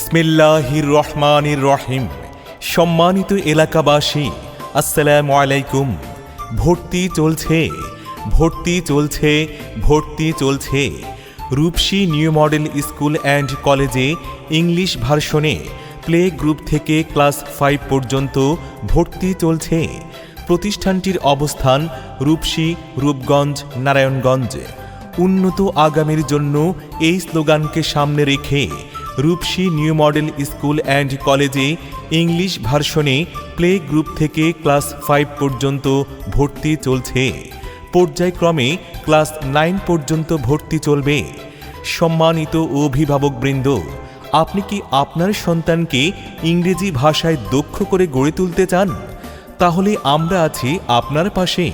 বিসমিল্লাহির রহমানির রহিম। সম্মানিত এলাকাবাসী, আসসালামু আলাইকুম। ভর্তি চলছে, ভর্তি চলছে, ভর্তি চলছে। রূপসী নিউ মডেল স্কুল অ্যান্ড কলেজে ইংলিশ ভার্সনে প্লে গ্রুপ থেকে ক্লাস 5 পর্যন্ত ভর্তি চলছে। প্রতিষ্ঠানটির অবস্থান রূপসী, রূপগঞ্জ, নারায়ণগঞ্জ। উন্নত আগামীর জন্য এই স্লোগানকে সামনে রেখে রূপসী নিউ মডেল স্কুল অ্যান্ড কলেজে ইংলিশ ভার্সনে প্লে গ্রুপ থেকে ক্লাস 5 পর্যন্ত ভর্তি চলছে। পর্যায়ক্রমে ক্লাস 9 পর্যন্ত ভর্তি চলবে। সম্মানিত অভিভাবকবৃন্দ, আপনি কি আপনার সন্তানকে ইংরেজি ভাষায় দক্ষ করে গড়ে তুলতে চান? তাহলে আমরা আছি আপনার পাশে।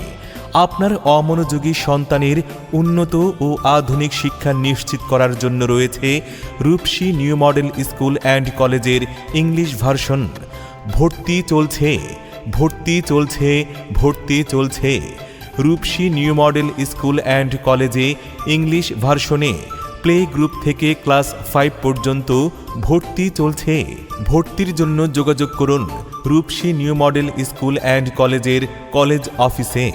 আপনার অমনোযোগী সন্তানের উন্নত ও আধুনিক শিক্ষা নিশ্চিত করার জন্য রয়েছে রূপসী নিউ মডেল স্কুল অ্যান্ড কলেজের ইংলিশ ভার্সন। ভর্তি চলছে, ভর্তি চলছে, ভর্তি চলছে। রূপসী নিউ মডেল স্কুল অ্যান্ড কলেজে ইংলিশ ভার্সনে প্লে গ্রুপ থেকে ক্লাস 5 পর্যন্ত ভর্তি চলছে। ভর্তির জন্য যোগাযোগ করুন রূপসী নিউ মডেল স্কুল অ্যান্ড কলেজের কলেজ অফিসে।